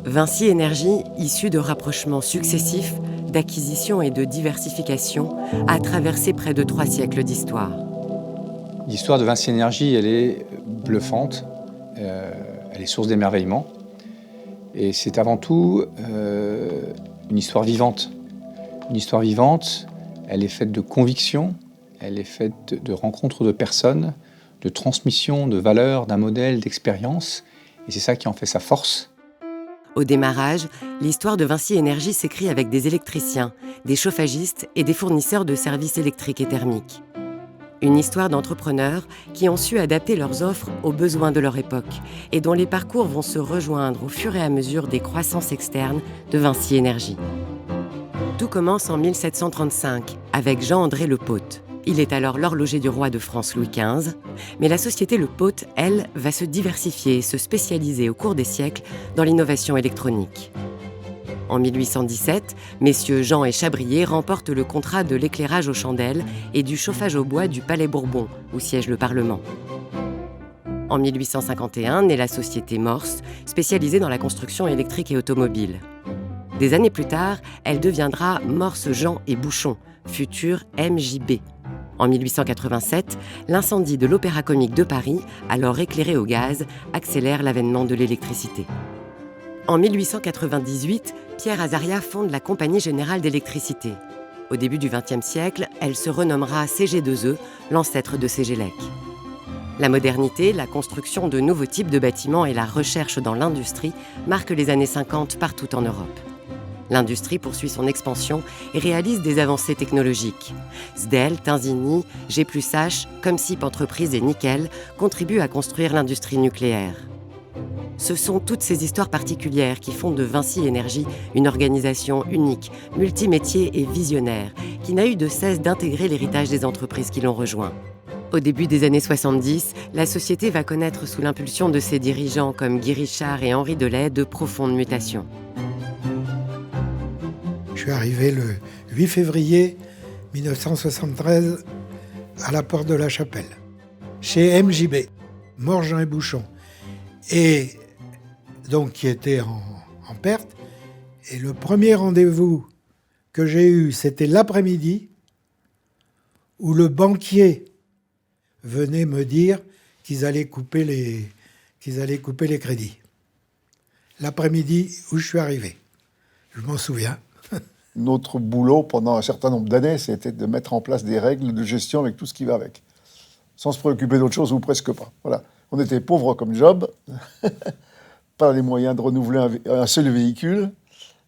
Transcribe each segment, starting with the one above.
Vinci Énergie, issu de rapprochements successifs, d'acquisitions et de diversification, a traversé près de 3 siècles d'histoire. L'histoire de Vinci Énergie, elle est bluffante, elle est source d'émerveillement. Et c'est avant tout une histoire vivante. Une histoire vivante, elle est faite de convictions, elle est faite de rencontres de personnes, de transmission de valeurs, d'un modèle, d'expérience. Et c'est ça qui en fait sa force. Au démarrage, l'histoire de Vinci Énergie s'écrit avec des électriciens, des chauffagistes et des fournisseurs de services électriques et thermiques. Une histoire d'entrepreneurs qui ont su adapter leurs offres aux besoins de leur époque et dont les parcours vont se rejoindre au fur et à mesure des croissances externes de Vinci Énergie. Tout commence en 1735 avec Jean-André Lepaute. Il est alors l'horloger du roi de France Louis XV, mais la société Lepaute, elle, va se diversifier et se spécialiser au cours des siècles dans l'innovation électronique. En 1817, messieurs Jean et Chabrier remportent le contrat de l'éclairage aux chandelles et du chauffage au bois du Palais Bourbon, où siège le Parlement. En 1851, naît la société Morse, spécialisée dans la construction électrique et automobile. Des années plus tard, elle deviendra Morse Jean et Bouchon, future MJB. En 1887, l'incendie de l'Opéra-Comique de Paris, alors éclairé au gaz, accélère l'avènement de l'électricité. En 1898, Pierre Azaria fonde la Compagnie Générale d'Électricité. Au début du XXe siècle, elle se renommera CG2E, l'ancêtre de Cégélec. La modernité, la construction de nouveaux types de bâtiments et la recherche dans l'industrie marquent les années 50 partout en Europe. L'industrie poursuit son expansion et réalise des avancées technologiques. SDEL, Tinzini, G+H, Comsip Entreprises et Nickel contribuent à construire l'industrie nucléaire. Ce sont toutes ces histoires particulières qui font de Vinci Énergie une organisation unique, multimétier et visionnaire, qui n'a eu de cesse d'intégrer l'héritage des entreprises qui l'ont rejoint. Au début des années 70, la société va connaître sous l'impulsion de ses dirigeants comme Guy Richard et Henri Delay de profondes mutations. Je suis arrivé le 8 février 1973 à la Porte de la Chapelle, chez MJB, Morse Jean et Bouchon, et donc qui était en perte. Et le premier rendez-vous que j'ai eu, c'était l'après-midi, où le banquier venait me dire qu'ils allaient couper les crédits. L'après-midi où je suis arrivé. Je m'en souviens. Notre boulot, pendant un certain nombre d'années, c'était de mettre en place des règles de gestion avec tout ce qui va avec. Sans se préoccuper d'autre chose, ou presque pas. Voilà. On était pauvres comme job, pas les moyens de renouveler un seul véhicule,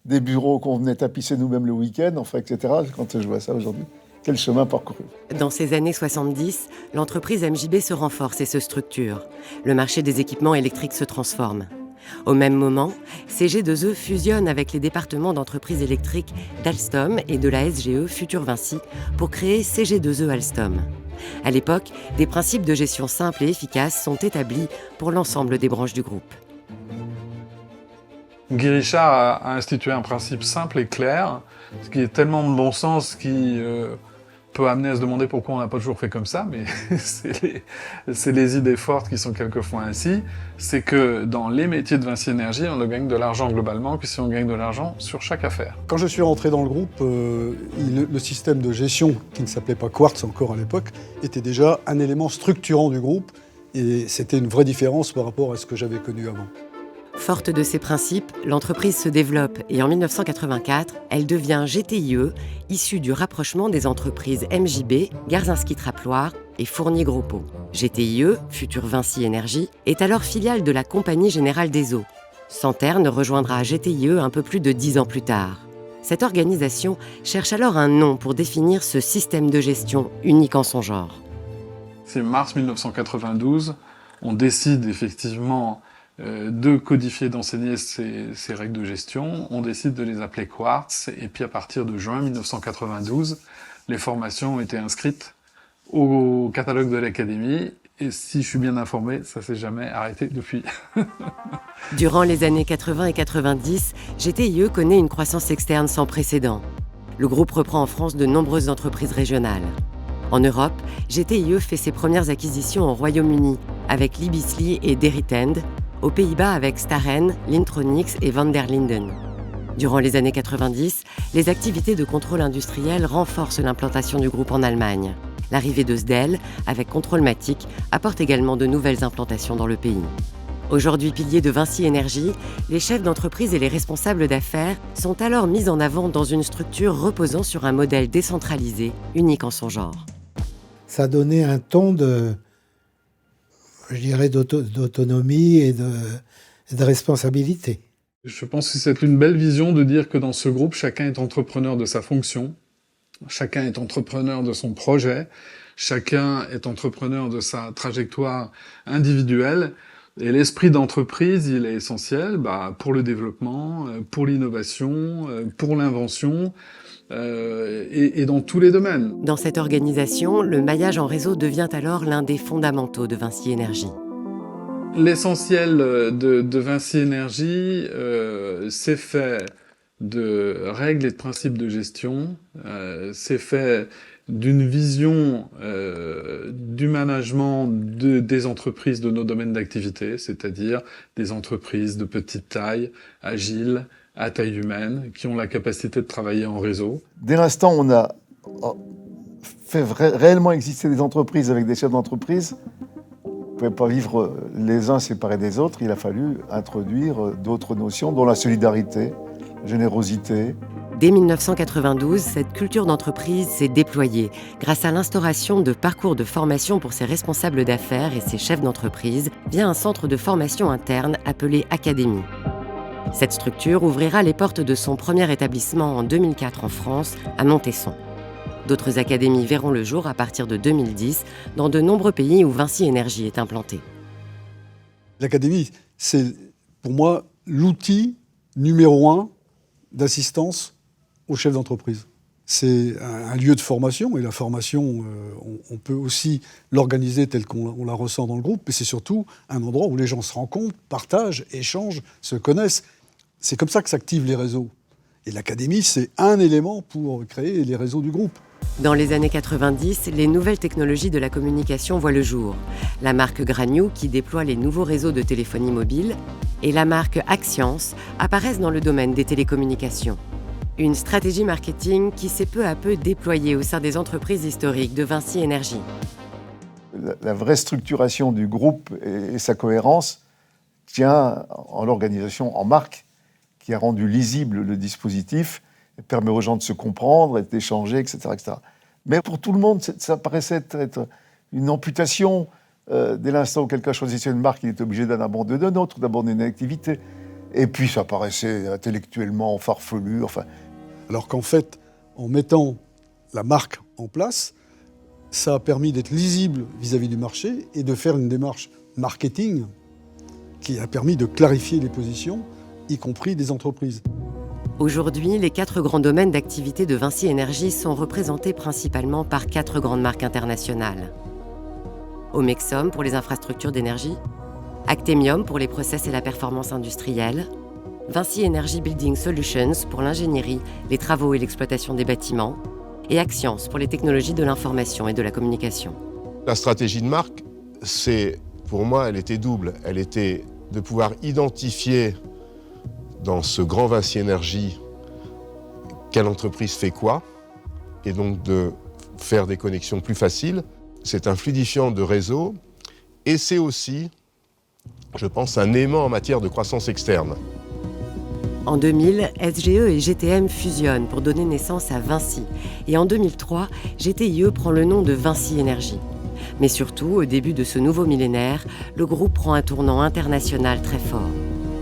des bureaux qu'on venait tapisser nous-mêmes le week-end, enfin, etc. Quand je vois ça aujourd'hui, quel chemin parcouru. Dans ces années 70, l'entreprise MJB se renforce et se structure. Le marché des équipements électriques se transforme. Au même moment, CG2E fusionne avec les départements d'entreprises électriques d'Alstom et de la SGE Futur Vinci pour créer CG2E Alstom. À l'époque, des principes de gestion simples et efficaces sont établis pour l'ensemble des branches du groupe. Guy Richard a institué un principe simple et clair, ce qui est tellement de bon sens qui peut amener à se demander pourquoi on n'a pas toujours fait comme ça, mais c'est les idées fortes qui sont quelquefois ainsi. C'est que dans les métiers de Vinci Énergie, on ne gagne de l'argent globalement que si on gagne de l'argent sur chaque affaire. Quand je suis rentré dans le groupe, le système de gestion, qui ne s'appelait pas Quartz encore à l'époque, était déjà un élément structurant du groupe, et c'était une vraie différence par rapport à ce que j'avais connu avant. Forte de ces principes, l'entreprise se développe et en 1984, elle devient GTIE, issue du rapprochement des entreprises MJB, Garzinski-Traploir et Fournier-Gros-Pot. GTIE, future Vinci Énergie, est alors filiale de la Compagnie Générale des Eaux. Santerne rejoindra GTIE un peu plus de 10 ans plus tard. Cette organisation cherche alors un nom pour définir ce système de gestion unique en son genre. C'est mars 1992, on décide effectivement de codifier, d'enseigner ces règles de gestion. On décide de les appeler Quartz, et puis à partir de juin 1992, les formations ont été inscrites au catalogue de l'Académie, et si je suis bien informé, ça s'est jamais arrêté depuis. Durant les années 80 et 90, GTIE connaît une croissance externe sans précédent. Le groupe reprend en France de nombreuses entreprises régionales. En Europe, GTIE fait ses premières acquisitions au Royaume-Uni, avec Libisli et Derritend, aux Pays-Bas avec Staren, Lintronix et Van der Linden. Durant les années 90, les activités de contrôle industriel renforcent l'implantation du groupe en Allemagne. L'arrivée de SDEL, avec Controlmatic, apporte également de nouvelles implantations dans le pays. Aujourd'hui piliers de Vinci Énergie, les chefs d'entreprise et les responsables d'affaires sont alors mis en avant dans une structure reposant sur un modèle décentralisé, unique en son genre. Ça donnait un ton d'autonomie et de responsabilité. Je pense que c'est une belle vision de dire que dans ce groupe, chacun est entrepreneur de sa fonction, chacun est entrepreneur de son projet, chacun est entrepreneur de sa trajectoire individuelle. Et l'esprit d'entreprise, il est essentiel pour le développement, pour l'innovation, pour l'invention, et dans tous les domaines. Dans cette organisation, le maillage en réseau devient alors l'un des fondamentaux de Vinci Énergie. L'essentiel de Vinci Énergie, c'est fait de règles et de principes de gestion, c'est fait d'une vision du management des entreprises de nos domaines d'activité, c'est-à-dire des entreprises de petite taille, agiles, à taille humaine, qui ont la capacité de travailler en réseau. Dès l'instant où on a fait réellement exister des entreprises avec des chefs d'entreprise, on ne pouvait pas vivre les uns séparés des autres, il a fallu introduire d'autres notions, dont la solidarité, la générosité. Dès 1992, cette culture d'entreprise s'est déployée grâce à l'instauration de parcours de formation pour ses responsables d'affaires et ses chefs d'entreprise via un centre de formation interne appelé Académie. Cette structure ouvrira les portes de son premier établissement en 2004 en France, à Montesson. D'autres académies verront le jour à partir de 2010 dans de nombreux pays où Vinci Énergie est implantée. L'académie, c'est pour moi l'outil numéro 1 d'assistance aux chefs d'entreprise. C'est un lieu de formation, et la formation, on peut aussi l'organiser telle qu'on la ressent dans le groupe, mais c'est surtout un endroit où les gens se rencontrent, partagent, échangent, se connaissent. C'est comme ça que s'activent les réseaux. Et l'académie, c'est un élément pour créer les réseaux du groupe. Dans les années 90, les nouvelles technologies de la communication voient le jour. La marque Graniou, qui déploie les nouveaux réseaux de téléphonie mobile, et la marque Axience apparaissent dans le domaine des télécommunications. Une stratégie marketing qui s'est peu à peu déployée au sein des entreprises historiques de Vinci Énergie. La vraie structuration du groupe et sa cohérence tient en l'organisation en marque, qui a rendu lisible le dispositif, et permet aux gens de se comprendre et d'échanger, etc., etc. Mais pour tout le monde, ça paraissait être une amputation. Dès l'instant où quelqu'un choisissait une marque, il était obligé d'en abandonner une autre, d'abandonner une activité. Et puis ça paraissait intellectuellement farfelu. Enfin. Alors qu'en fait, en mettant la marque en place, ça a permis d'être lisible vis-à-vis du marché et de faire une démarche marketing qui a permis de clarifier les positions, y compris des entreprises. Aujourd'hui, les 4 grands domaines d'activité de Vinci Énergie sont représentés principalement par 4 grandes marques internationales. Omexom pour les infrastructures d'énergie, Actemium pour les process et la performance industrielle, Vinci Energy Building Solutions pour l'ingénierie, les travaux et l'exploitation des bâtiments, et Axience pour les technologies de l'information et de la communication. La stratégie de marque, pour moi, elle était double. Elle était de pouvoir identifier dans ce grand Vinci Énergie quelle entreprise fait quoi, et donc de faire des connexions plus faciles. C'est un fluidifiant de réseau, et c'est aussi, je pense, un aimant en matière de croissance externe. En 2000, SGE et GTM fusionnent pour donner naissance à Vinci. Et en 2003, GTIE prend le nom de Vinci Énergie. Mais surtout, au début de ce nouveau millénaire, le groupe prend un tournant international très fort.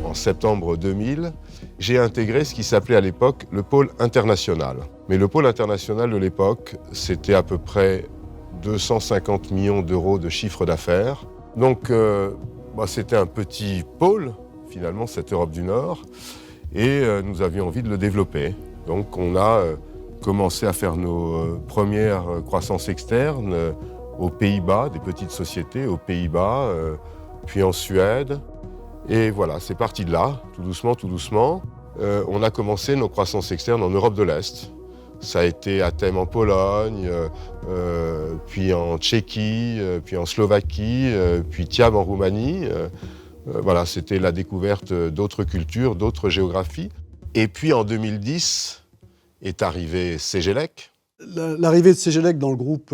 En septembre 2000, j'ai intégré ce qui s'appelait à l'époque le pôle international. Mais le pôle international de l'époque, c'était à peu près 250 millions d'euros de chiffre d'affaires. Donc, c'était un petit pôle, finalement, cette Europe du Nord. Et nous avions envie de le développer. Donc on a commencé à faire nos premières croissances externes aux Pays-Bas, des petites sociétés aux Pays-Bas, puis en Suède. Et voilà, c'est parti de là, tout doucement, tout doucement. On a commencé nos croissances externes en Europe de l'Est. Ça a été à Thème en Pologne, puis en Tchéquie, puis en Slovaquie, puis Tiam en Roumanie. Voilà, c'était la découverte d'autres cultures, d'autres géographies. Et puis en 2010 est arrivé Cegelec. L'arrivée de Cegelec dans le groupe,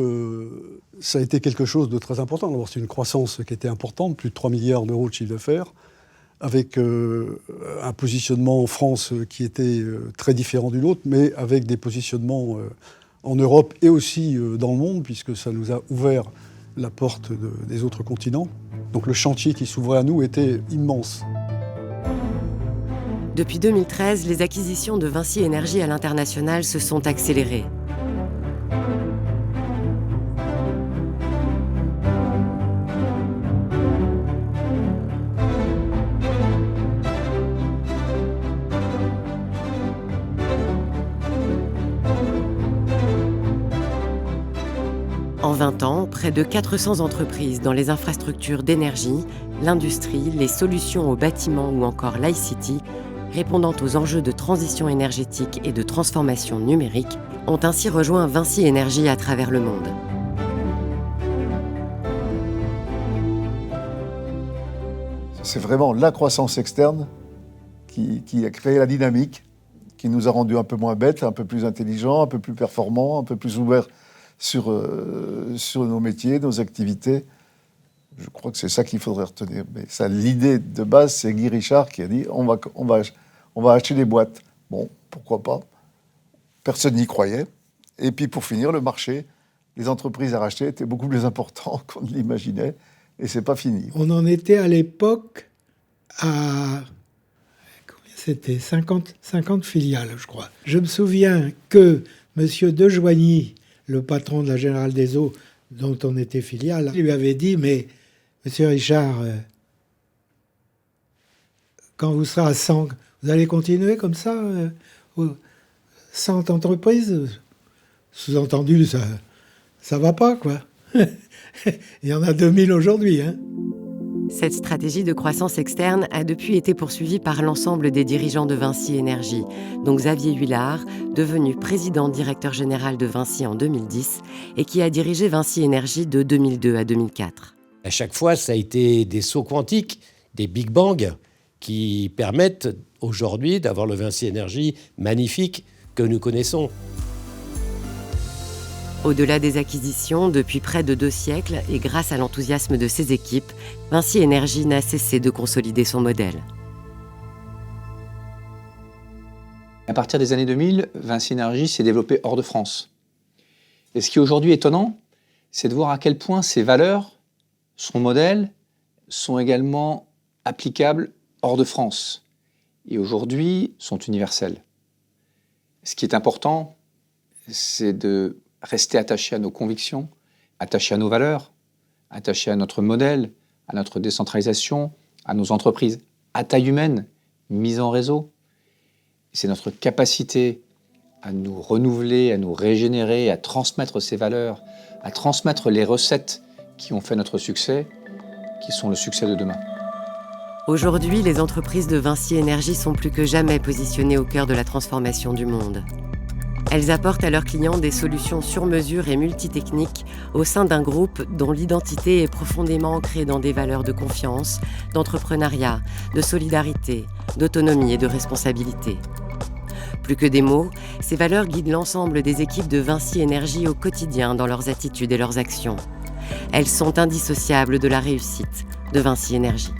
ça a été quelque chose de très important. D'abord, c'est une croissance qui était importante, plus de 3 milliards d'euros de chiffre d'affaires, avec un positionnement en France qui était très différent du nôtre, mais avec des positionnements en Europe et aussi dans le monde, puisque ça nous a ouvert la porte des autres continents. Donc le chantier qui s'ouvrait à nous était immense. Depuis 2013, les acquisitions de Vinci Énergie à l'international se sont accélérées. En 20 ans, près de 400 entreprises dans les infrastructures d'énergie, l'industrie, les solutions au bâtiment ou encore l'ICT, répondant aux enjeux de transition énergétique et de transformation numérique, ont ainsi rejoint Vinci Énergie à travers le monde. C'est vraiment la croissance externe qui a créé la dynamique, qui nous a rendus un peu moins bêtes, un peu plus intelligents, un peu plus performants, un peu plus ouverts sur nos métiers, nos activités. Je crois que c'est ça qu'il faudrait retenir. Mais ça, l'idée de base, c'est Guy Richard qui a dit on va acheter des boîtes. Bon, pourquoi pas. Personne n'y croyait. Et puis pour finir, le marché, les entreprises à racheter étaient beaucoup plus importants qu'on ne l'imaginait. Et c'est pas fini. On en était à l'époque à... Combien c'était 50 filiales, je crois. Je me souviens que M. Dejoigny, le patron de la Générale des Eaux, dont on était filiale, lui avait dit « Mais, M. Richard, quand vous serez à 100, vous allez continuer comme ça 100 entreprises ?» Sous-entendu, ça va pas, quoi. Il y en a 2000 aujourd'hui. Hein. Cette stratégie de croissance externe a depuis été poursuivie par l'ensemble des dirigeants de Vinci Énergie, dont Xavier Huillard, devenu président-directeur général de Vinci en 2010 et qui a dirigé Vinci Énergie de 2002 à 2004. À chaque fois, ça a été des sauts quantiques, des Big Bang, qui permettent aujourd'hui d'avoir le Vinci Énergie magnifique que nous connaissons. Au-delà des acquisitions, depuis près de 2 siècles et grâce à l'enthousiasme de ses équipes, Vinci Énergie n'a cessé de consolider son modèle. À partir des années 2000, Vinci Énergie s'est développé hors de France. Et ce qui est aujourd'hui étonnant, c'est de voir à quel point ces valeurs, son modèle, sont également applicables hors de France. Et aujourd'hui, sont universelles. Ce qui est important, c'est de rester attaché à nos convictions, attaché à nos valeurs, attaché à notre modèle, à notre décentralisation, à nos entreprises à taille humaine, mises en réseau. C'est notre capacité à nous renouveler, à nous régénérer, à transmettre ces valeurs, à transmettre les recettes qui ont fait notre succès, qui sont le succès de demain. Aujourd'hui, les entreprises de Vinci Énergie sont plus que jamais positionnées au cœur de la transformation du monde. Elles apportent à leurs clients des solutions sur mesure et multitechniques au sein d'un groupe dont l'identité est profondément ancrée dans des valeurs de confiance, d'entrepreneuriat, de solidarité, d'autonomie et de responsabilité. Plus que des mots, ces valeurs guident l'ensemble des équipes de Vinci Énergie au quotidien dans leurs attitudes et leurs actions. Elles sont indissociables de la réussite de Vinci Énergie.